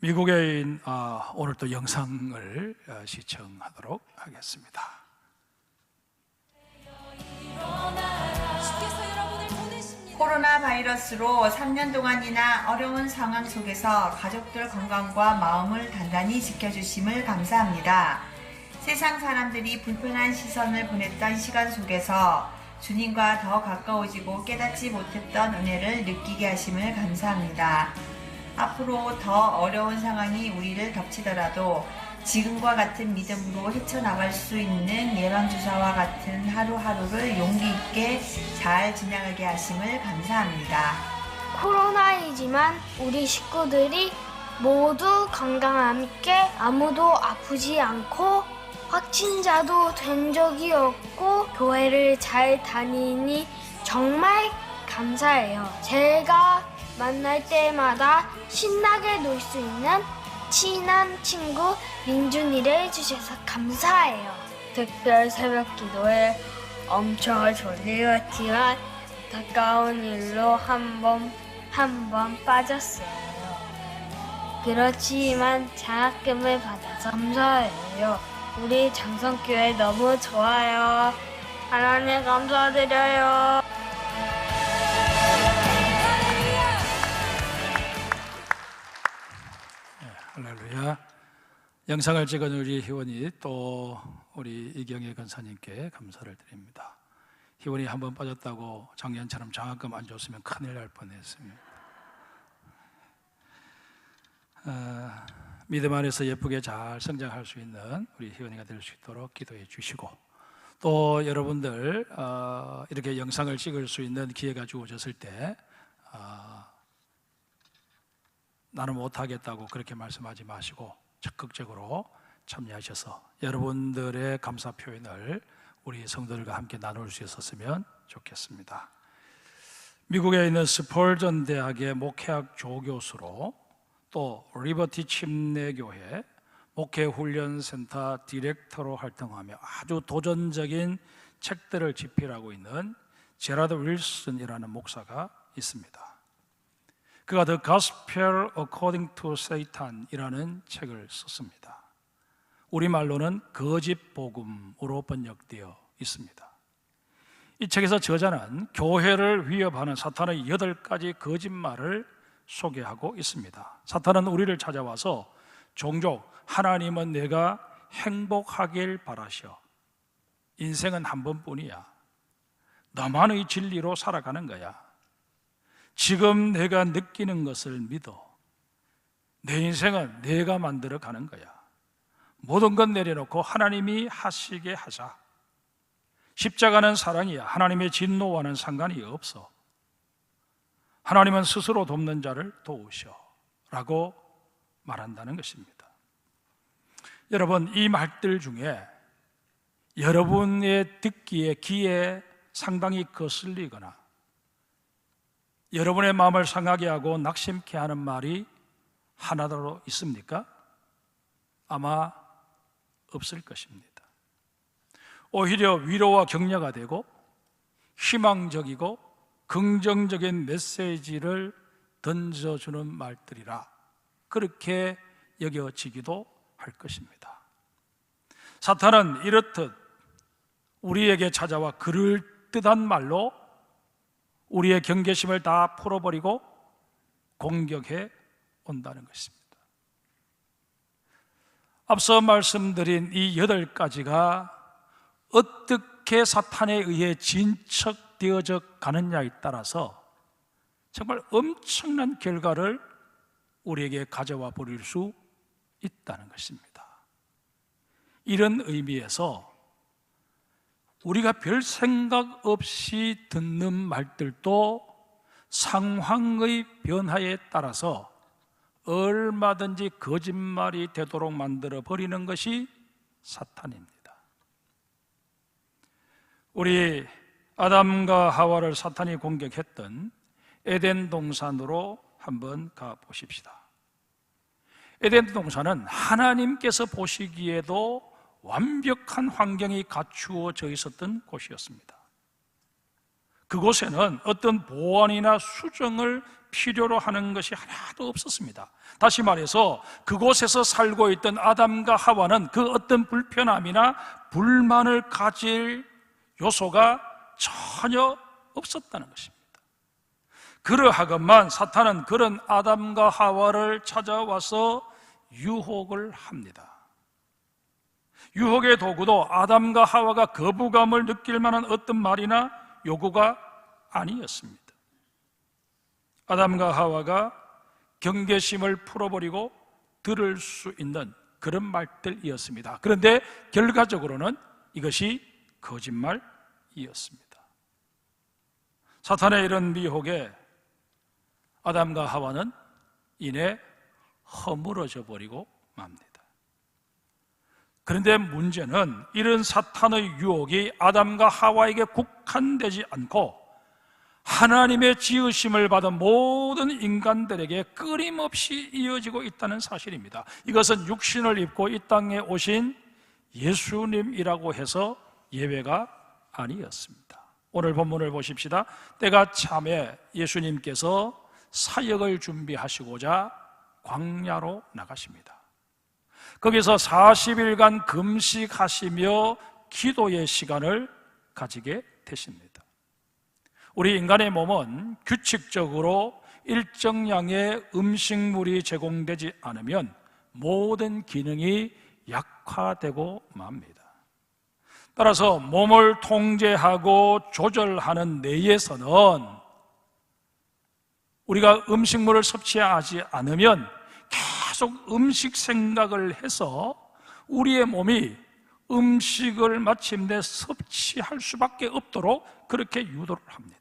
미국에 오늘 또 영상을 시청하도록 하겠습니다. 코로나 바이러스로 3년 동안이나 어려운 상황 속에서 가족들 건강과 마음을 단단히 지켜주심을 감사합니다. 세상 사람들이 불편한 시선을 보냈던 시간 속에서 주님과 더 가까워지고 깨닫지 못했던 은혜를 느끼게 하심을 감사합니다. 앞으로 더 어려운 상황이 우리를 덮치더라도 지금과 같은 믿음으로 헤쳐나갈 수 있는 예방주사와 같은 하루하루를 용기 있게 잘 지나가게 하심을 감사합니다. 코로나이지만 우리 식구들이 모두 건강함께 아무도 아프지 않고 확진자도 된 적이 없고 교회를 잘 다니니 정말 감사해요. 제가 만날 때마다 신나게 놀 수 있는 친한 친구 민준이를 해주셔서 감사해요. 특별 새벽 기도에 엄청 졸리웠지만 가까운 일로 한 번 빠졌어요. 그렇지만 장학금을 받아서 감사해요. 우리 장성교회 너무 좋아요. 하나님 감사드려요. 할렐루야. 영상을 찍은 우리 희원이 또 우리 이경혜 권사님께 감사를 드립니다. 희원이 한번 빠졌다고 작년처럼 장학금 안 줬으면 큰일 날 뻔했습니다. 믿음 안에서 예쁘게 잘 성장할 수 있는 우리 희원이가 될 수 있도록 기도해 주시고, 또 여러분들 이렇게 영상을 찍을 수 있는 기회가 주어졌을 때 나는 못하겠다고 그렇게 말씀하지 마시고 적극적으로 참여하셔서 여러분들의 감사 표현을 우리 성도들과 함께 나눌 수 있었으면 좋겠습니다. 미국에 있는 스펄전 대학의 목회학 조교수로 또 리버티 침례교회 목회훈련센터 디렉터로 활동하며 아주 도전적인 책들을 집필하고 있는 제라드 윌슨이라는 목사가 있습니다. 그가 The Gospel According to Satan이라는 책을 썼습니다. 우리말로는 거짓 복음으로 번역되어 있습니다. 이 책에서 저자는 교회를 위협하는 사탄의 8가지 거짓말을 소개하고 있습니다. 사탄은 우리를 찾아와서 종종 하나님은 내가 행복하길 바라셔, 인생은 한 번뿐이야, 나만의 진리로 살아가는 거야, 지금 내가 느끼는 것을 믿어, 내 인생은 내가 만들어 가는 거야, 모든 것 내려놓고 하나님이 하시게 하자, 십자가는 사랑이야, 하나님의 진노와는 상관이 없어, 하나님은 스스로 돕는 자를 도우셔 라고 말한다는 것입니다. 여러분, 이 말들 중에 여러분의 듣기에 귀에 상당히 거슬리거나 여러분의 마음을 상하게 하고 낙심케 하는 말이 하나라도 있습니까? 아마 없을 것입니다. 오히려 위로와 격려가 되고 희망적이고 긍정적인 메시지를 던져주는 말들이라 그렇게 여겨지기도 할 것입니다. 사탄은 이렇듯 우리에게 찾아와 그럴듯한 말로 우리의 경계심을 다 풀어버리고 공격해 온다는 것입니다. 앞서 말씀드린 이 8가지가 어떻게 사탄에 의해 진척되어져 가느냐에 따라서 정말 엄청난 결과를 우리에게 가져와 버릴 수 있다는 것입니다. 이런 의미에서 우리가 별 생각 없이 듣는 말들도 상황의 변화에 따라서 얼마든지 거짓말이 되도록 만들어 버리는 것이 사탄입니다. 우리 아담과 하와를 사탄이 공격했던 에덴 동산으로 한번 가보십시다. 에덴 동산은 하나님께서 보시기에도 완벽한 환경이 갖추어져 있었던 곳이었습니다. 그곳에는 어떤 보완이나 수정을 필요로 하는 것이 하나도 없었습니다. 다시 말해서 그곳에서 살고 있던 아담과 하와는 그 어떤 불편함이나 불만을 가질 요소가 전혀 없었다는 것입니다. 그러하건만 사탄은 그런 아담과 하와를 찾아와서 유혹을 합니다. 유혹의 도구도 아담과 하와가 거부감을 느낄 만한 어떤 말이나 요구가 아니었습니다. 아담과 하와가 경계심을 풀어버리고 들을 수 있는 그런 말들이었습니다. 그런데 결과적으로는 이것이 거짓말이었습니다. 사탄의 이런 미혹에 아담과 하와는 이내 허물어져 버리고 맙니다. 그런데 문제는 이런 사탄의 유혹이 아담과 하와에게 국한되지 않고 하나님의 지으심을 받은 모든 인간들에게 끊임없이 이어지고 있다는 사실입니다. 이것은 육신을 입고 이 땅에 오신 예수님이라고 해서 예외가 아니었습니다. 오늘 본문을 보십시다. 때가 참에 예수님께서 사역을 준비하시고자 광야로 나가십니다. 거기서 40일간 금식하시며 기도의 시간을 가지게 되십니다. 우리 인간의 몸은 규칙적으로 일정량의 음식물이 제공되지 않으면 모든 기능이 약화되고 맙니다. 따라서 몸을 통제하고 조절하는 뇌에서는 우리가 음식물을 섭취하지 않으면 계속 음식 생각을 해서 우리의 몸이 음식을 마침내 섭취할 수밖에 없도록 그렇게 유도를 합니다.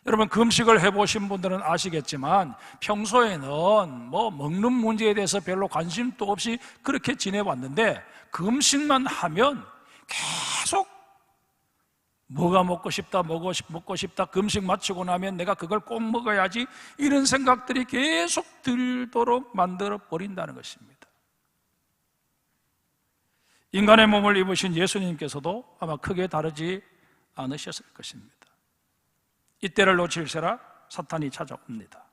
여러분, 금식을 해보신 분들은 아시겠지만 평소에는 먹는 문제에 대해서 별로 관심도 없이 그렇게 지내왔는데 금식만 하면 계속 뭐가 먹고 싶다, 먹고 싶다, 금식 마치고 나면 내가 그걸 꼭 먹어야지, 이런 생각들이 계속 들도록 만들어 버린다는 것입니다. 인간의 몸을 입으신 예수님께서도 아마 크게 다르지 않으셨을 것입니다. 이때를 놓칠세라 사탄이 찾아옵니다.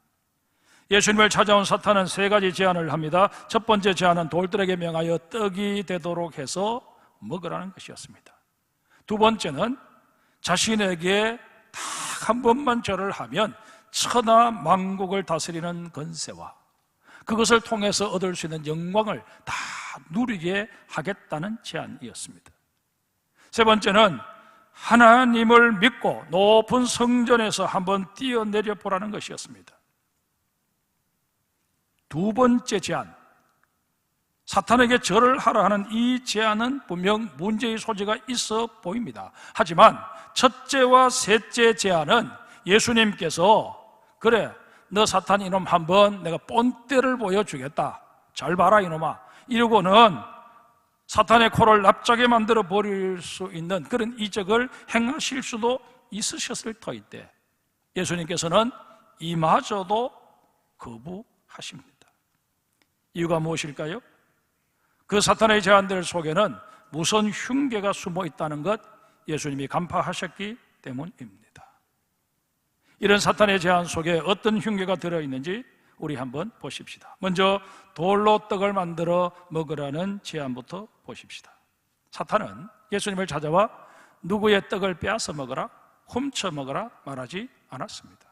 예수님을 찾아온 사탄은 세 가지 제안을 합니다. 첫 번째 제안은 돌들에게 명하여 떡이 되도록 해서 먹으라는 것이었습니다. 두 번째는 자신에게 딱 한 번만 절을 하면 천하 만국을 다스리는 권세와 그것을 통해서 얻을 수 있는 영광을 다 누리게 하겠다는 제안이었습니다. 세 번째는 하나님을 믿고 높은 성전에서 한번 뛰어내려 보라는 것이었습니다. 두 번째 제안, 사탄에게 절을 하라 하는 이 제안은 분명 문제의 소지가 있어 보입니다. 하지만 첫째와 셋째 제안은 예수님께서 그래, 너 사탄 이놈 한번 내가 본때를 보여주겠다, 잘 봐라 이놈아, 이러고는 사탄의 코를 납작에 만들어 버릴 수 있는 그런 이적을 행하실 수도 있으셨을 터인데 예수님께서는 이마저도 거부하십니다. 이유가 무엇일까요? 그 사탄의 제안들 속에는 무슨 흉계가 숨어 있다는 것 예수님이 간파하셨기 때문입니다. 이런 사탄의 제안 속에 어떤 흉계가 들어있는지 우리 한번 보십시다. 먼저 돌로 떡을 만들어 먹으라는 제안부터 보십시다. 사탄은 예수님을 찾아와 누구의 떡을 빼앗아 먹어라, 훔쳐 먹어라 말하지 않았습니다.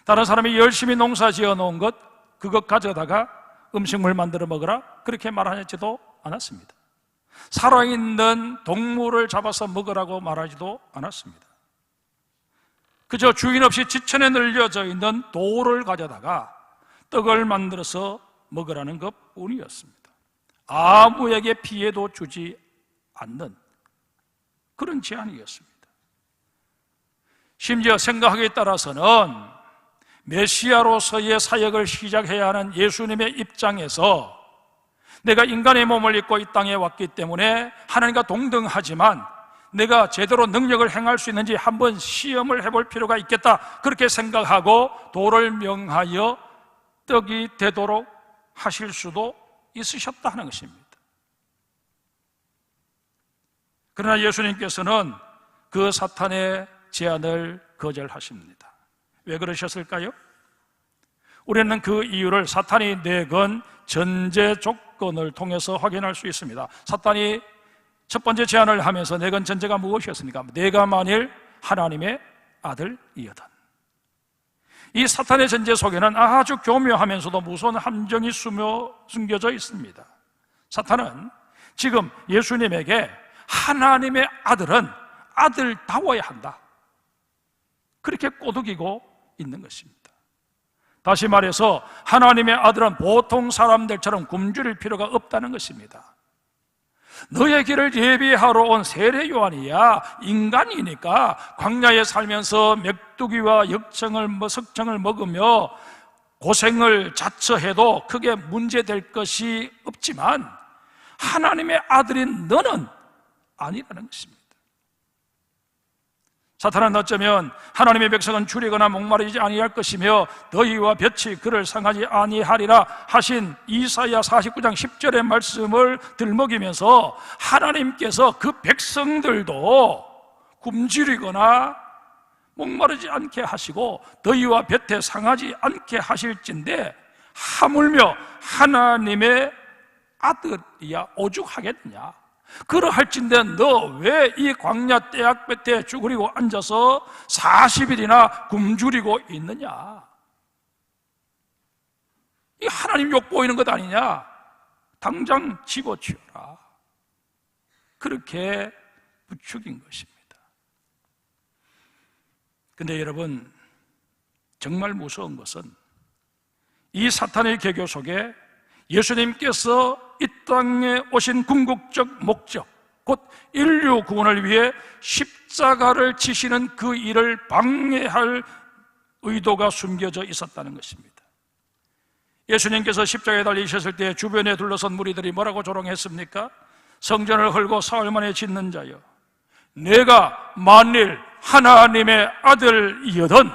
다른 사람이 열심히 농사 지어 놓은 것, 그것 가져다가 음식물 만들어 먹어라 그렇게 말하지도 않았습니다. 살아있는 동물을 잡아서 먹으라고 말하지도 않았습니다. 그저 주인 없이 지천에 늘려져 있는 돌을 가져다가 떡을 만들어서 먹으라는 것뿐이었습니다. 아무에게 피해도 주지 않는 그런 제안이었습니다. 심지어 생각하기에 따라서는 메시아로서의 사역을 시작해야 하는 예수님의 입장에서 내가 인간의 몸을 입고 이 땅에 왔기 때문에 하나님과 동등하지만 내가 제대로 능력을 행할 수 있는지 한번 시험을 해볼 필요가 있겠다, 그렇게 생각하고 돌을 명하여 떡이 되도록 하실 수도 있으셨다 하는 것입니다. 그러나 예수님께서는 그 사탄의 제안을 거절하십니다. 왜 그러셨을까요? 우리는 그 이유를 사탄이 내건 전제 조건을 통해서 확인할 수 있습니다. 사탄이 첫 번째 제안을 하면서 내건 전제가 무엇이었습니까? 내가 만일 하나님의 아들이거든. 이 사탄의 전제 속에는 아주 교묘하면서도 무서운 함정이 숨겨져 있습니다. 사탄은 지금 예수님에게 하나님의 아들은 아들다워야 한다, 그렇게 꼬드기고 있는 것입니다. 다시 말해서 하나님의 아들은 보통 사람들처럼 굶주릴 필요가 없다는 것입니다. 너의 길을 예비하러 온 세례 요한이야 인간이니까 광야에 살면서 메뚜기와 석청을 먹으며 고생을 자처해도 크게 문제될 것이 없지만 하나님의 아들인 너는 아니라는 것입니다. 사탄은 어쩌면 하나님의 백성은 줄이거나 목마르지 아니할 것이며 더위와 볕이 그를 상하지 아니하리라 하신 이사야 49장 10절의 말씀을 들먹이면서 하나님께서 그 백성들도 굶주리거나 목마르지 않게 하시고 더위와 볕에 상하지 않게 하실진데 하물며 하나님의 아들이야 오죽하겠느냐, 그러할진대 너 왜 이 광야 떼약볕에 쭈그리고 앉아서 40일이나 굶주리고 있느냐? 이 하나님 욕 보이는 것 아니냐? 당장 집어치워라, 그렇게 부추긴 것입니다. 근데 여러분, 정말 무서운 것은 이 사탄의 계교 속에 예수님께서 이 땅에 오신 궁극적 목적, 곧 인류 구원을 위해 십자가를 지시는 그 일을 방해할 의도가 숨겨져 있었다는 것입니다. 예수님께서 십자가에 달리셨을 때 주변에 둘러선 무리들이 뭐라고 조롱했습니까? 성전을 헐고 사흘 만에 짓는 자여, 내가 만일 하나님의 아들이거든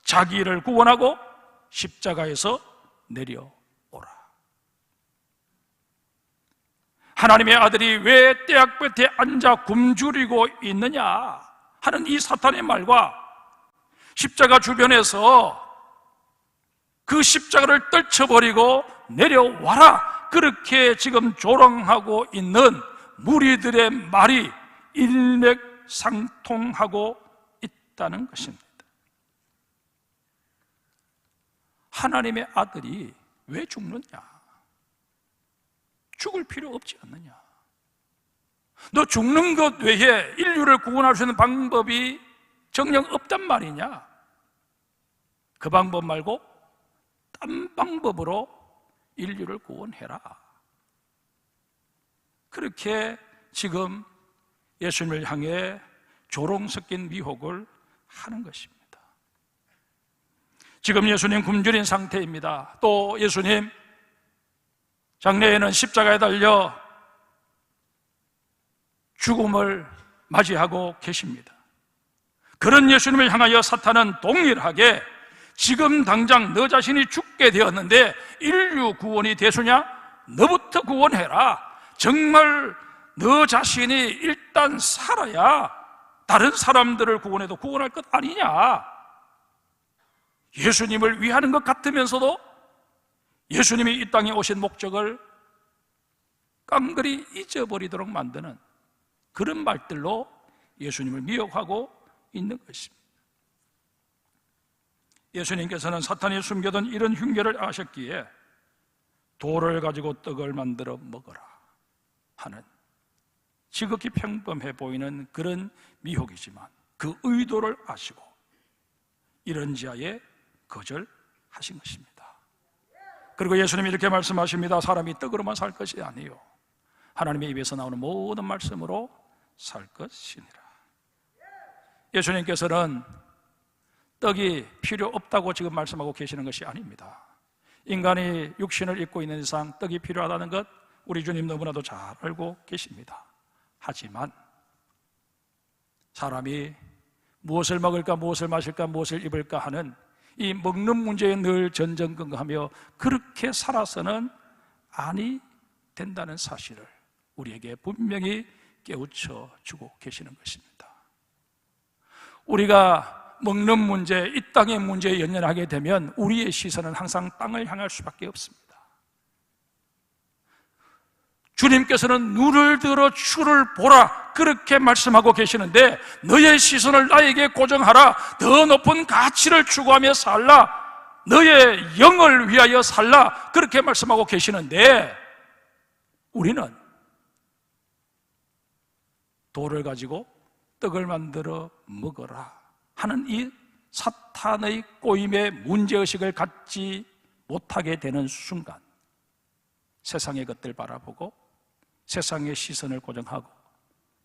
자기를 구원하고 십자가에서 내려오라. 하나님의 아들이 왜 떼약볕에 앉아 굶주리고 있느냐 하는 이 사탄의 말과 십자가 주변에서 그 십자가를 떨쳐버리고 내려와라, 그렇게 지금 조롱하고 있는 무리들의 말이 일맥상통하고 있다는 것입니다. 하나님의 아들이 왜 죽느냐? 죽을 필요 없지 않느냐? 너 죽는 것 외에 인류를 구원할 수 있는 방법이 정녕 없단 말이냐? 그 방법 말고 딴 방법으로 인류를 구원해라, 그렇게 지금 예수님을 향해 조롱 섞인 미혹을 하는 것입니다. 지금 예수님 굶주린 상태입니다. 또 예수님 장래에는 십자가에 달려 죽음을 맞이하고 계십니다. 그런 예수님을 향하여 사탄은 동일하게 지금 당장 너 자신이 죽게 되었는데 인류 구원이 대수냐? 너부터 구원해라. 정말 너 자신이 일단 살아야 다른 사람들을 구원해도 구원할 것 아니냐? 예수님을 위하는 것 같으면서도 예수님이 이 땅에 오신 목적을 깡그리 잊어버리도록 만드는 그런 말들로 예수님을 미혹하고 있는 것입니다. 예수님께서는 사탄이 숨겨둔 이런 흉계를 아셨기에 돌을 가지고 떡을 만들어 먹어라 하는 지극히 평범해 보이는 그런 미혹이지만 그 의도를 아시고 이런 지하에 거절하신 것입니다. 그리고 예수님이 이렇게 말씀하십니다. 사람이 떡으로만 살 것이 아니요 하나님의 입에서 나오는 모든 말씀으로 살 것이니라. 예수님께서는 떡이 필요 없다고 지금 말씀하고 계시는 것이 아닙니다. 인간이 육신을 입고 있는 이상 떡이 필요하다는 것 우리 주님 너무나도 잘 알고 계십니다. 하지만 사람이 무엇을 먹을까, 무엇을 마실까, 무엇을 입을까 하는 이 먹는 문제에 늘 전전긍긍하며 그렇게 살아서는 아니 된다는 사실을 우리에게 분명히 깨우쳐 주고 계시는 것입니다. 우리가 먹는 문제, 이 땅의 문제에 연연하게 되면 우리의 시선은 항상 땅을 향할 수밖에 없습니다. 주님께서는 눈을 들어 주를 보라 그렇게 말씀하고 계시는데, 너의 시선을 나에게 고정하라, 더 높은 가치를 추구하며 살라, 너의 영을 위하여 살라 그렇게 말씀하고 계시는데, 우리는 돌을 가지고 떡을 만들어 먹어라 하는 이 사탄의 꼬임의 문제의식을 갖지 못하게 되는 순간, 세상의 것들 바라보고 세상의 시선을 고정하고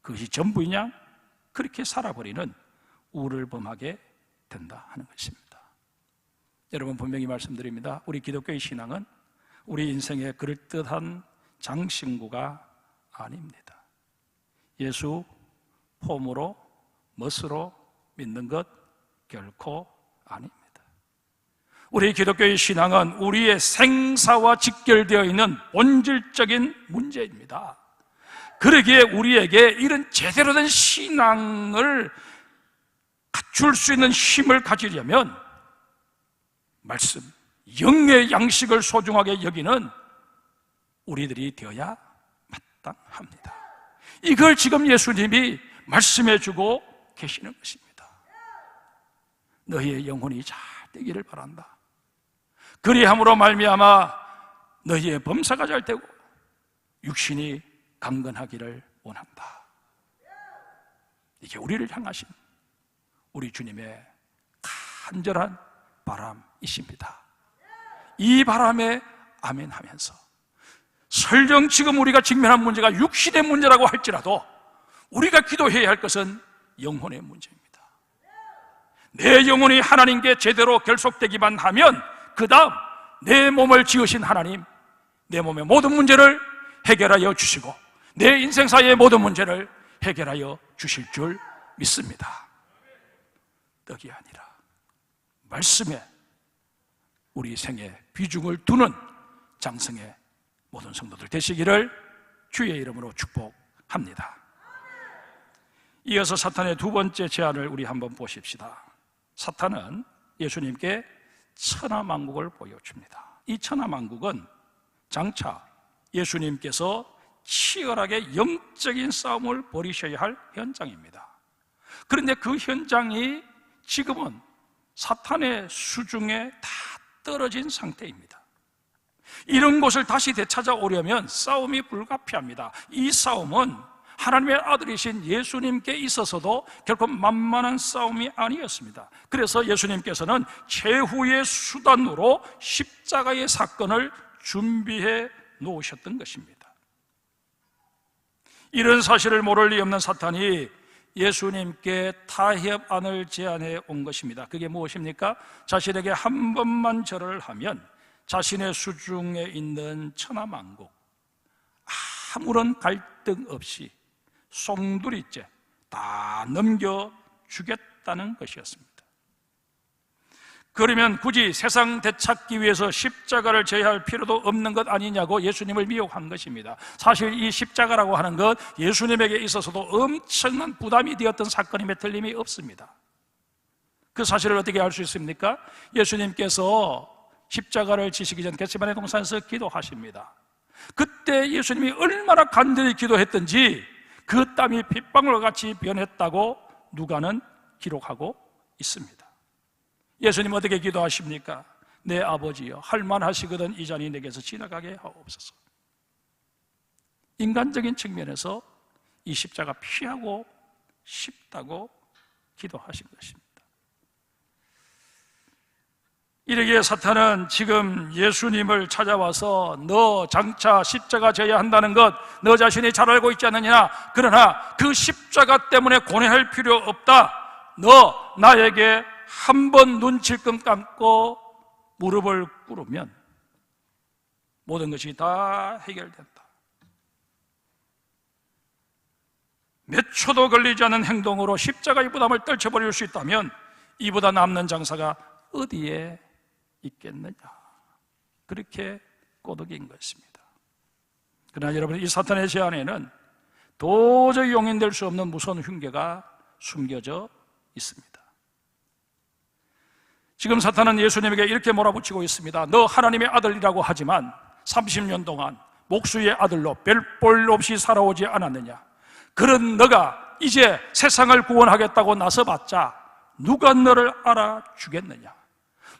그것이 전부이냐 그렇게 살아버리는 우를 범하게 된다 하는 것입니다. 여러분, 분명히 말씀드립니다. 우리 기독교의 신앙은 우리 인생의 그럴듯한 장신구가 아닙니다. 예수 폼으로 멋으로 믿는 것 결코 아닙니다. 우리 기독교의 신앙은 우리의 생사와 직결되어 있는 본질적인 문제입니다. 그러기에 우리에게 이런 제대로 된 신앙을 갖출 수 있는 힘을 가지려면 말씀, 영의 양식을 소중하게 여기는 우리들이 되어야 마땅합니다. 이걸 지금 예수님이 말씀해 주고 계시는 것입니다. 너희의 영혼이 잘 되기를 바란다. 그리함으로 말미암아 너희의 범사가 잘 되고 육신이 강건하기를 원한다. 이게 우리를 향하신 우리 주님의 간절한 바람이십니다. 이 바람에 아멘하면서, 설령 지금 우리가 직면한 문제가 육신의 문제라고 할지라도 우리가 기도해야 할 것은 영혼의 문제입니다. 내 영혼이 하나님께 제대로 결속되기만 하면 그 다음 내 몸을 지으신 하나님, 내 몸의 모든 문제를 해결하여 주시고 내 인생사의 모든 문제를 해결하여 주실 줄 믿습니다. 떡이 아니라 말씀에 우리 생에 비중을 두는 장성의 모든 성도들 되시기를 주의 이름으로 축복합니다. 이어서 사탄의 두 번째 제안을 우리 한번 보십시다. 사탄은 예수님께 천하만국을 보여줍니다. 이 천하만국은 장차 예수님께서 치열하게 영적인 싸움을 벌이셔야 할 현장입니다. 그런데 그 현장이 지금은 사탄의 수중에 다 떨어진 상태입니다. 이런 곳을 다시 되찾아오려면 싸움이 불가피합니다. 이 싸움은 하나님의 아들이신 예수님께 있어서도 결코 만만한 싸움이 아니었습니다. 그래서 예수님께서는 최후의 수단으로 십자가의 사건을 준비해 놓으셨던 것입니다. 이런 사실을 모를 리 없는 사탄이 예수님께 타협안을 제안해 온 것입니다. 그게 무엇입니까? 자신에게 한 번만 절을 하면 자신의 수중에 있는 천하만국 아무런 갈등 없이 송두리째 다 넘겨주겠다는 것이었습니다. 그러면 굳이 세상 되찾기 위해서 십자가를 져야 할 필요도 없는 것 아니냐고 예수님을 미혹한 것입니다. 사실 이 십자가라고 하는 것 예수님에게 있어서도 엄청난 부담이 되었던 사건임에 틀림이 없습니다. 그 사실을 어떻게 알 수 있습니까? 예수님께서 십자가를 지시기 전 겟세마네 동산에서 기도하십니다. 그때 예수님이 얼마나 간절히 기도했던지 그 땀이 핏방울과 같이 변했다고 누가는 기록하고 있습니다. 예수님 어떻게 기도하십니까? 내 아버지여, 할만하시거든 이 잔이 내게서 지나가게 하옵소서. 인간적인 측면에서 이 십자가 피하고 싶다고 기도하신 것입니다. 이러기에 사탄은 지금 예수님을 찾아와서 너 장차 십자가 져야 한다는 것 너 자신이 잘 알고 있지 않느냐? 그러나 그 십자가 때문에 고뇌할 필요 없다. 너 나에게 한 번 눈칠끔 감고 무릎을 꿇으면 모든 것이 다 해결된다. 몇 초도 걸리지 않은 행동으로 십자가의 부담을 떨쳐버릴 수 있다면 이보다 남는 장사가 어디에 있겠느냐, 그렇게 꼬드긴 것입니다. 그러나 여러분, 이 사탄의 제안에는 도저히 용인될 수 없는 무서운 흉계가 숨겨져 있습니다. 지금 사탄은 예수님에게 이렇게 몰아붙이고 있습니다. 너 하나님의 아들이라고 하지만 30년 동안 목수의 아들로 별볼 없이 살아오지 않았느냐? 그런 너가 이제 세상을 구원하겠다고 나서봤자 누가 너를 알아주겠느냐?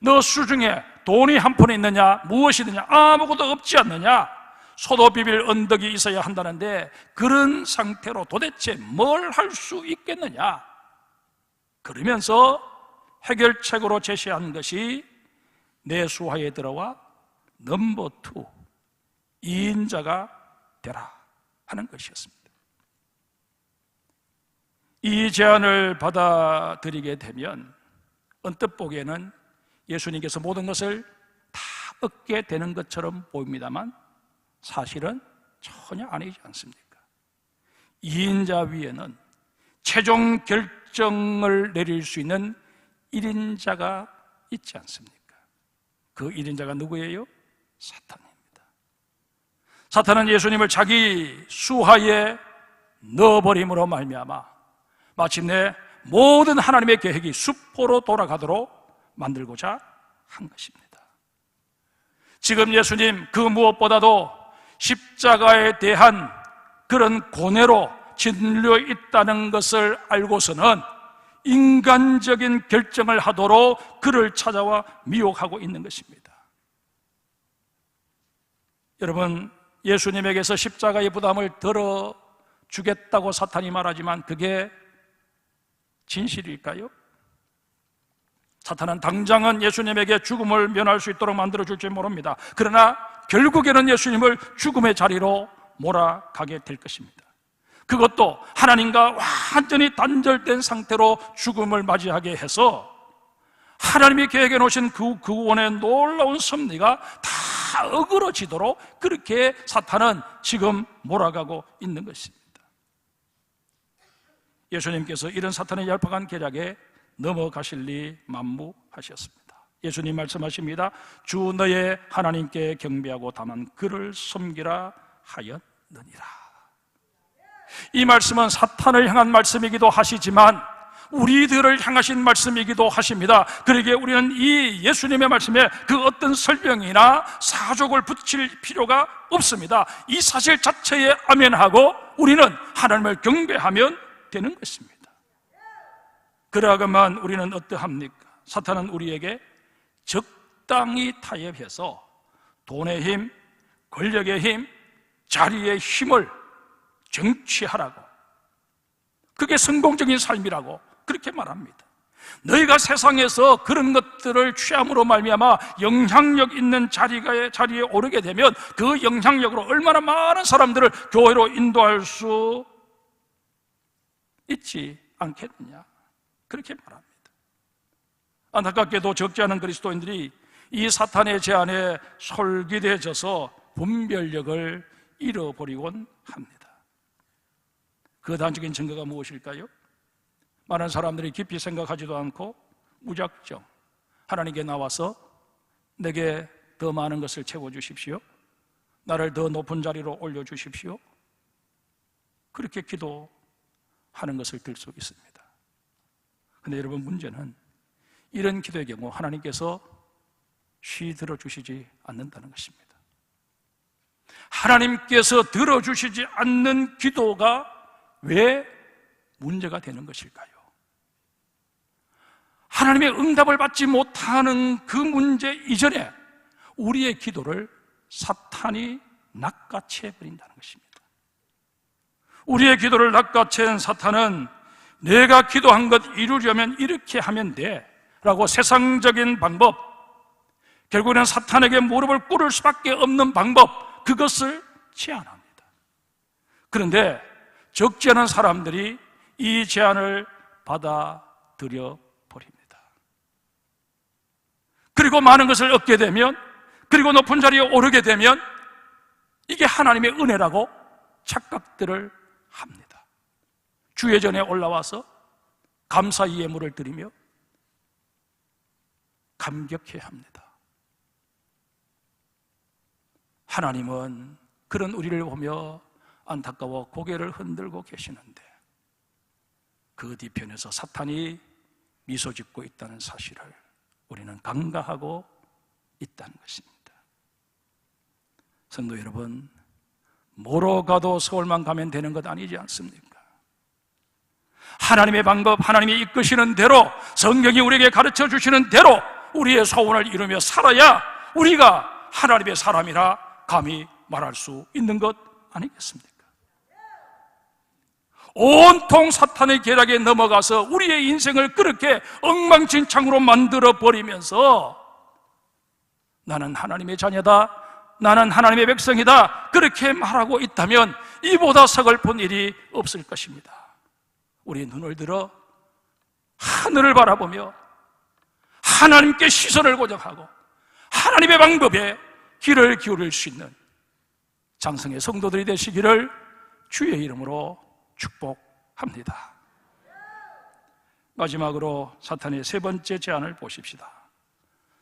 너 수중에 돈이 한 푼 있느냐? 무엇이 있느냐? 아무것도 없지 않느냐? 소도 비빌 언덕이 있어야 한다는데 그런 상태로 도대체 뭘 할 수 있겠느냐? 그러면서 해결책으로 제시한 것이 내 수하에 들어와 넘버 2, 2인자가 되라 하는 것이었습니다. 이 제안을 받아들이게 되면 언뜻 보기에는 예수님께서 모든 것을 다 얻게 되는 것처럼 보입니다만 사실은 전혀 아니지 않습니까? 2인자 위에는 최종 결정을 내릴 수 있는 1인자가 있지 않습니까? 그 1인자가 누구예요? 사탄입니다. 사탄은 예수님을 자기 수하에 넣어버림으로 말미암아 마침내 모든 하나님의 계획이 수포로 돌아가도록 만들고자 한 것입니다. 지금 예수님 그 무엇보다도 십자가에 대한 그런 고뇌로 짓눌려 있다는 것을 알고서는 인간적인 결정을 하도록 그를 찾아와 미혹하고 있는 것입니다. 여러분, 예수님에게서 십자가의 부담을 덜어주겠다고 사탄이 말하지만 그게 진실일까요? 사탄은 당장은 예수님에게 죽음을 면할 수 있도록 만들어줄지 모릅니다. 그러나 결국에는 예수님을 죽음의 자리로 몰아가게 될 것입니다. 그것도 하나님과 완전히 단절된 상태로 죽음을 맞이하게 해서 하나님이 계획해 놓으신 그 구원의 놀라운 섭리가 다 어그러지도록 그렇게 사탄은 지금 몰아가고 있는 것입니다. 예수님께서 이런 사탄의 얄팍한 계략에 넘어가실리 만무하셨습니다. 예수님 말씀하십니다. 주 너의 하나님께 경배하고 다만 그를 섬기라 하였느니라. 이 말씀은 사탄을 향한 말씀이기도 하시지만 우리들을 향하신 말씀이기도 하십니다. 그러기에 우리는 이 예수님의 말씀에 그 어떤 설명이나 사족을 붙일 필요가 없습니다. 이 사실 자체에 아멘하고 우리는 하나님을 경배하면 되는 것입니다. 그러야만 우리는 어떠합니까? 사탄은 우리에게 적당히 타협해서 돈의 힘, 권력의 힘, 자리의 힘을 정취하라고, 그게 성공적인 삶이라고 그렇게 말합니다. 너희가 세상에서 그런 것들을 취함으로 말미암아 영향력 있는 자리에 오르게 되면 그 영향력으로 얼마나 많은 사람들을 교회로 인도할 수 있지 않겠느냐, 그렇게 말합니다. 안타깝게도 적지 않은 그리스도인들이 이 사탄의 제안에 솔깃해져서 분별력을 잃어버리곤 합니다. 그 단적인 증거가 무엇일까요? 많은 사람들이 깊이 생각하지도 않고 무작정 하나님께 나와서 내게 더 많은 것을 채워주십시오, 나를 더 높은 자리로 올려주십시오, 그렇게 기도하는 것을 들 수 있습니다. 그런데 여러분, 문제는 이런 기도의 경우 하나님께서 쉬 들어주시지 않는다는 것입니다. 하나님께서 들어주시지 않는 기도가 왜 문제가 되는 것일까요? 하나님의 응답을 받지 못하는 그 문제 이전에 우리의 기도를 사탄이 낚아채버린다는 것입니다. 우리의 기도를 낚아챈 사탄은 내가 기도한 것 이루려면 이렇게 하면 돼 라고 세상적인 방법, 결국에는 사탄에게 무릎을 꿇을 수밖에 없는 방법, 그것을 제안합니다. 그런데 적지 않은 사람들이 이 제안을 받아들여 버립니다. 그리고 많은 것을 얻게 되면, 그리고 높은 자리에 오르게 되면 이게 하나님의 은혜라고 착각들을 합니다. 주회전에 올라와서 감사 예물을 드리며 감격해야 합니다. 하나님은 그런 우리를 보며 안타까워 고개를 흔들고 계시는데 그 뒤편에서 사탄이 미소 짓고 있다는 사실을 우리는 간과하고 있다는 것입니다. 성도 여러분, 뭐로 가도 서울만 가면 되는 것 아니지 않습니까? 하나님의 방법, 하나님이 이끄시는 대로, 성경이 우리에게 가르쳐 주시는 대로 우리의 소원을 이루며 살아야 우리가 하나님의 사람이라 감히 말할 수 있는 것 아니겠습니까? 온통 사탄의 계략에 넘어가서 우리의 인생을 그렇게 엉망진창으로 만들어 버리면서 나는 하나님의 자녀다, 나는 하나님의 백성이다, 그렇게 말하고 있다면 이보다 서글픈 일이 없을 것입니다. 우리 눈을 들어 하늘을 바라보며 하나님께 시선을 고정하고 하나님의 방법에 귀를 기울일 수 있는 장성의 성도들이 되시기를 주의 이름으로 축복합니다. 마지막으로 사탄의 세 번째 제안을 보십시다.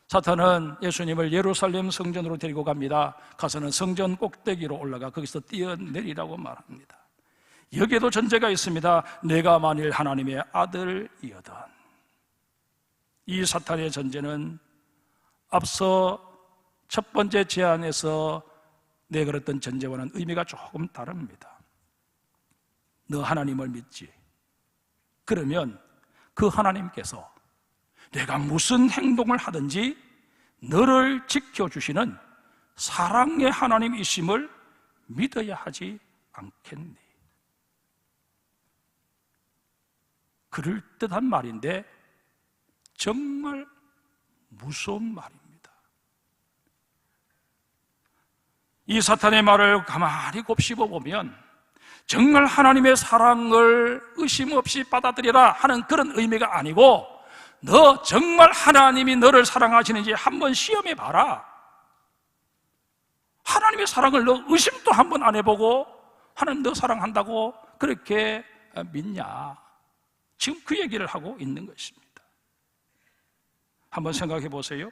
사탄은 예수님을 예루살렘 성전으로 데리고 갑니다. 가서는 성전 꼭대기로 올라가 거기서 뛰어내리라고 말합니다. 여기에도 전제가 있습니다. 내가 만일 하나님의 아들이거든. 이 사탄의 전제는 앞서 첫 번째 제안에서 내걸었던 전제와는 의미가 조금 다릅니다. 너 하나님을 믿지? 그러면 그 하나님께서 내가 무슨 행동을 하든지 너를 지켜주시는 사랑의 하나님이심을 믿어야 하지 않겠니? 그럴듯한 말인데 정말 무서운 말입니다. 이 사탄의 말을 가만히 곱씹어 보면 정말 하나님의 사랑을 의심 없이 받아들여라 하는 그런 의미가 아니고, 너 정말 하나님이 너를 사랑하시는지 한번 시험해 봐라. 하나님의 사랑을 너 의심도 한번 안 해보고 하나님 너 사랑한다고 그렇게 믿냐? 지금 그 얘기를 하고 있는 것입니다. 한번 생각해 보세요.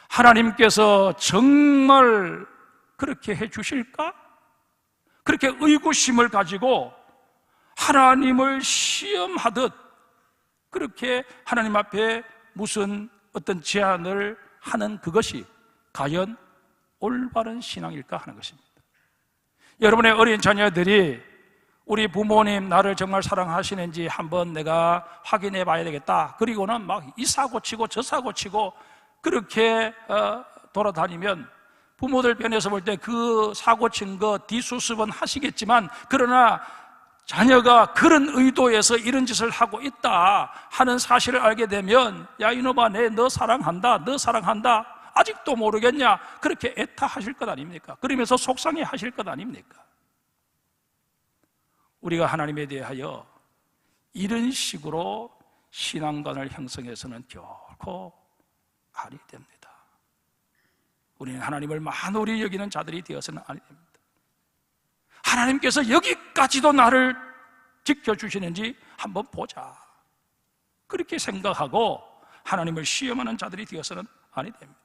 하나님께서 정말 그렇게 해 주실까? 그렇게 의구심을 가지고 하나님을 시험하듯 그렇게 하나님 앞에 무슨 어떤 제안을 하는 그것이 과연 올바른 신앙일까 하는 것입니다. 여러분의 어린 자녀들이 우리 부모님 나를 정말 사랑하시는지 한번 내가 확인해 봐야 되겠다, 그리고는 막 이 사고 치고 저 사고 치고 그렇게 돌아다니면 부모들 편에서 볼 때 그 사고 친 거 뒷수습은 하시겠지만, 그러나 자녀가 그런 의도에서 이런 짓을 하고 있다 하는 사실을 알게 되면, 야 이놈아 너 사랑한다, 너 사랑한다, 아직도 모르겠냐, 그렇게 애타하실 것 아닙니까? 그러면서 속상해 하실 것 아닙니까? 우리가 하나님에 대하여 이런 식으로 신앙관을 형성해서는 결코 아니 됩니다. 우리는 하나님을 만홀히 여기는 자들이 되어서는 아니 됩니다. 하나님께서 여기까지도 나를 지켜주시는지 한번 보자, 그렇게 생각하고 하나님을 시험하는 자들이 되어서는 아니 됩니다.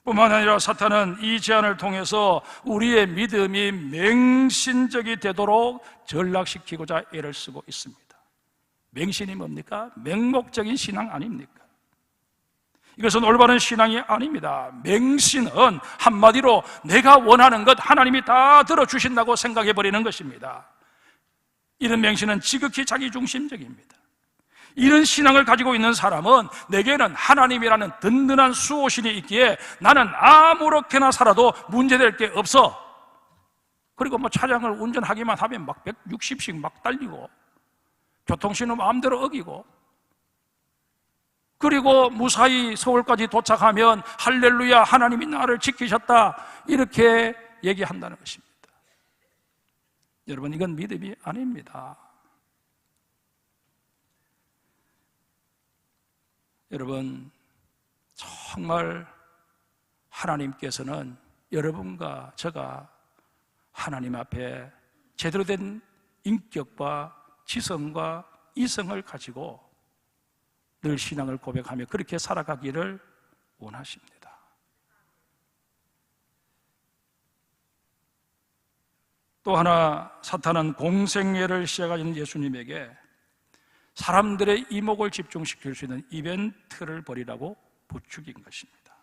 뿐만 아니라 사탄은 이 제안을 통해서 우리의 믿음이 맹신적이 되도록 전락시키고자 애를 쓰고 있습니다. 맹신이 뭡니까? 맹목적인 신앙 아닙니까? 이것은 올바른 신앙이 아닙니다. 맹신은 한마디로 내가 원하는 것 하나님이 다 들어주신다고 생각해버리는 것입니다. 이런 맹신은 지극히 자기중심적입니다. 이런 신앙을 가지고 있는 사람은 내게는 하나님이라는 든든한 수호신이 있기에 나는 아무렇게나 살아도 문제될 게 없어. 그리고 뭐 차량을 운전하기만 하면 막 160씩 막 달리고 교통신호 마음대로 어기고, 그리고 무사히 서울까지 도착하면 할렐루야 하나님이 나를 지키셨다 이렇게 얘기한다는 것입니다. 여러분, 이건 믿음이 아닙니다. 여러분, 정말 하나님께서는 여러분과 저가 하나님 앞에 제대로 된 인격과 지성과 이성을 가지고 늘 신앙을 고백하며 그렇게 살아가기를 원하십니다. 또 하나, 사탄은 공생애를 시작하신 예수님에게 사람들의 이목을 집중시킬 수 있는 이벤트를 벌이라고 부추긴 것입니다.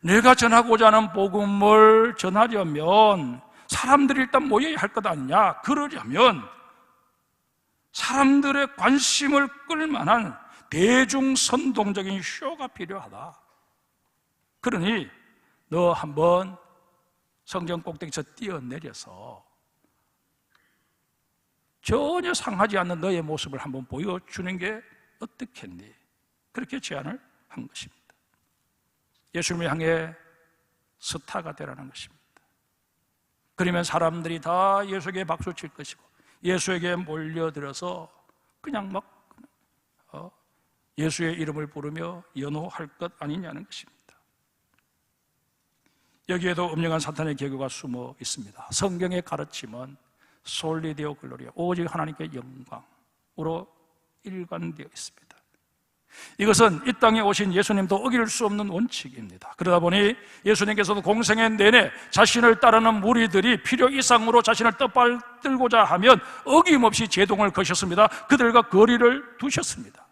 내가 전하고자 하는 복음을 전하려면 사람들이 일단 모여야 할 것 아니냐? 그러려면 사람들의 관심을 끌 만한 대중선동적인 쇼가 필요하다. 그러니 너 한번 성전 꼭대기에서 뛰어내려서 전혀 상하지 않는 너의 모습을 한번 보여주는 게 어떻겠니? 그렇게 제안을 한 것입니다. 예수님을 향해 스타가 되라는 것입니다. 그러면 사람들이 다 예수에게 박수 칠 것이고 예수에게 몰려들어서 그냥 막 예수의 이름을 부르며 연호할 것 아니냐는 것입니다. 여기에도 음흉한 사탄의 계교가 숨어 있습니다. 성경의 가르침은 솔리디오 글로리아, 오직 하나님께 영광으로 일관되어 있습니다. 이것은 이 땅에 오신 예수님도 어길 수 없는 원칙입니다. 그러다 보니 예수님께서도 공생애 내내 자신을 따르는 무리들이 필요 이상으로 자신을 떠받들고자 하면 어김없이 제동을 거셨습니다. 그들과 거리를 두셨습니다.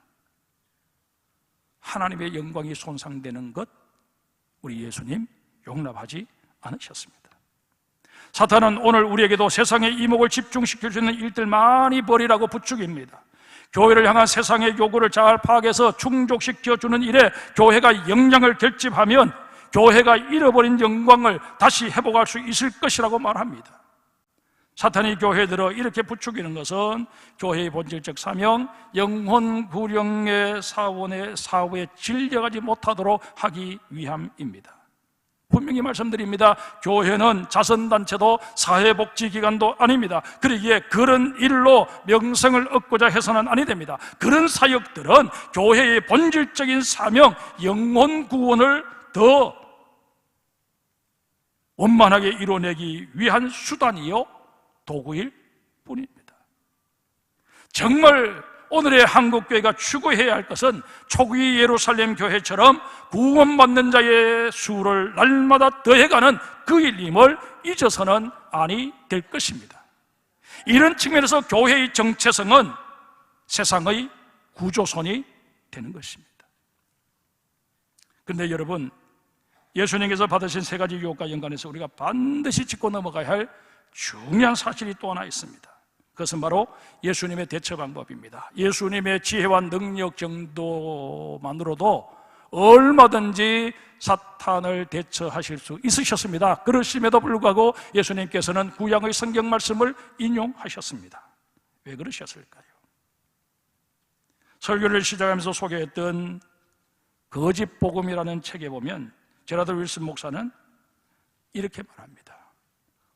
하나님의 영광이 손상되는 것 우리 예수님 용납하지 않으셨습니다. 사탄은 오늘 우리에게도 세상의 이목을 집중시킬 수 있는 일들 많이 벌이라고 부추깁니다. 교회를 향한 세상의 요구를 잘 파악해서 충족시켜주는 일에 교회가 역량을 결집하면 교회가 잃어버린 영광을 다시 회복할 수 있을 것이라고 말합니다. 사탄이 교회에 들어 이렇게 부추기는 것은 교회의 본질적 사명, 영혼 구령의 사후에 질려가지 못하도록 하기 위함입니다. 분명히 말씀드립니다. 교회는 자선단체도 사회복지기관도 아닙니다. 그러기에 그런 일로 명성을 얻고자 해서는 아니 됩니다. 그런 사역들은 교회의 본질적인 사명, 영혼 구원을 더 원만하게 이뤄내기 위한 수단이요 도구일 뿐입니다. 정말 오늘의 한국교회가 추구해야 할 것은 초기 예루살렘 교회처럼 구원받는 자의 수를 날마다 더해가는 그 일임을 잊어서는 아니 될 것입니다. 이런 측면에서 교회의 정체성은 세상의 구조선이 되는 것입니다. 그런데 여러분, 예수님께서 받으신 세 가지 유혹과 연관해서 우리가 반드시 짚고 넘어가야 할 중요한 사실이 또 하나 있습니다. 그것은 바로 예수님의 대처 방법입니다. 예수님의 지혜와 능력 정도만으로도 얼마든지 사탄을 대처하실 수 있으셨습니다. 그러심에도 불구하고 예수님께서는 구약의 성경 말씀을 인용하셨습니다. 왜 그러셨을까요? 설교를 시작하면서 소개했던 거짓 복음이라는 책에 보면 제라드 윌슨 목사는 이렇게 말합니다.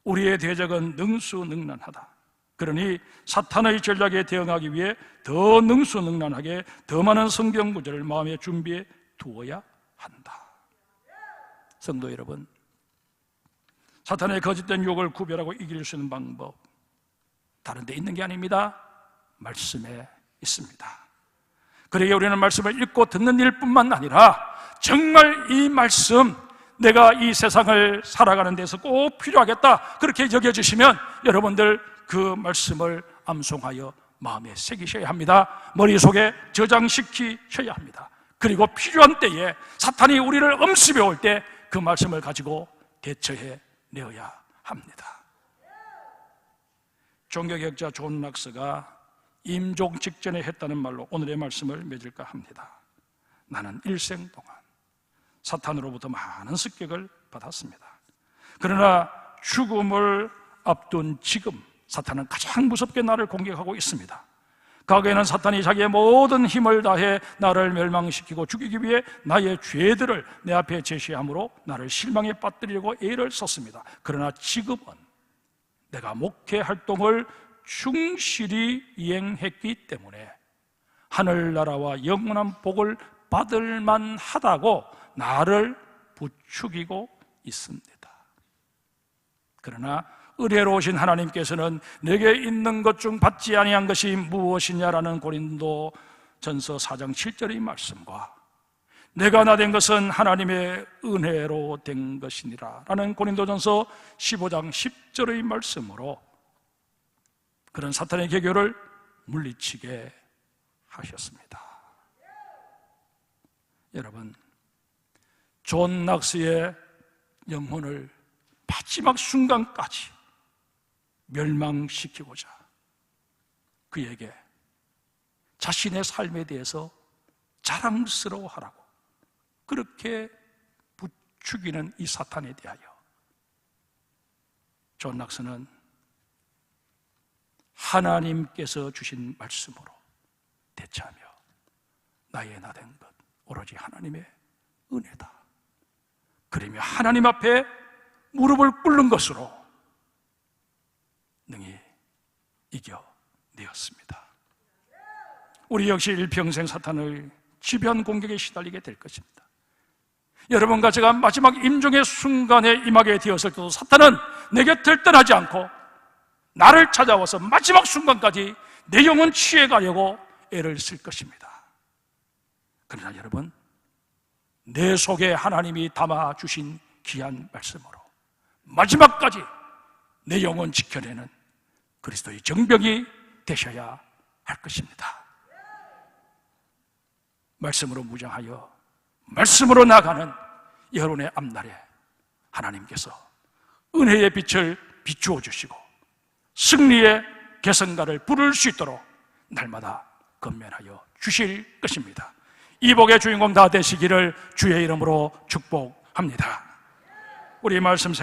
우리의 대적은 능수능란하다. 그러니 사탄의 전략에 대응하기 위해 더 능수능란하게 더 많은 성경 구절을 마음에 준비해 두어야 한다. 성도 여러분, 사탄의 거짓된 유혹을 구별하고 이길 수 있는 방법 다른 데 있는 게 아닙니다. 말씀에 있습니다. 그러기에 우리는 말씀을 읽고 듣는 일뿐만 아니라 정말 이 말씀, 내가 이 세상을 살아가는 데서 꼭 필요하겠다 그렇게 여겨주시면 여러분들 그 말씀을 암송하여 마음에 새기셔야 합니다. 머릿속에 저장시키셔야 합니다. 그리고 필요한 때에 사탄이 우리를 엄습해 올 때 그 말씀을 가지고 대처해 내어야 합니다. 종교개혁자 존 락스가 임종 직전에 했다는 말로 오늘의 말씀을 맺을까 합니다. 나는 일생 동안 사탄으로부터 많은 습격을 받았습니다. 그러나 죽음을 앞둔 지금 사탄은 가장 무섭게 나를 공격하고 있습니다. 과거에는 사탄이 자기의 모든 힘을 다해 나를 멸망시키고 죽이기 위해 나의 죄들을 내 앞에 제시함으로 나를 실망에 빠뜨리려고 애를 썼습니다. 그러나 지금은 내가 목회 활동을 충실히 이행했기 때문에 하늘나라와 영원한 복을 받을 만하다고 나를 부추기고 있습니다. 그러나 은혜로우신 하나님께서는 내게 있는 것 중 받지 아니한 것이 무엇이냐라는 고린도전서 4장 7절의 말씀과 내가 나 된 것은 하나님의 은혜로 된 것이니라 라는 고린도전서 15장 10절의 말씀으로 그런 사탄의 계교를 물리치게 하셨습니다. 여러분, 존 낙스의 영혼을 마지막 순간까지 멸망시키고자 그에게 자신의 삶에 대해서 자랑스러워하라고 그렇게 부추기는 이 사탄에 대하여 존 낙스는 하나님께서 주신 말씀으로 대처하며 나의 나 된 것 오로지 하나님의 은혜다. 그러며 하나님 앞에 무릎을 꿇는 것으로 능히 이겨내었습니다. 우리 역시 일평생 사탄을 지변 공격에 시달리게 될 것입니다. 여러분과 제가 마지막 임종의 순간에 임하게 되었을 때도 사탄은 내 곁을 떠나지 않고 나를 찾아와서 마지막 순간까지 내 영혼 취해가려고 애를 쓸 것입니다. 그러나 여러분, 내 속에 하나님이 담아주신 귀한 말씀으로 마지막까지 내 영혼 지켜내는 그리스도의 정병이 되셔야 할 것입니다. 말씀으로 무장하여 말씀으로 나가는 여러분의 앞날에 하나님께서 은혜의 빛을 비추어 주시고 승리의 개성가를 부를 수 있도록 날마다 건면하여 주실 것입니다. 이 복의 주인공 다 되시기를 주의 이름으로 축복합니다. 우리 말씀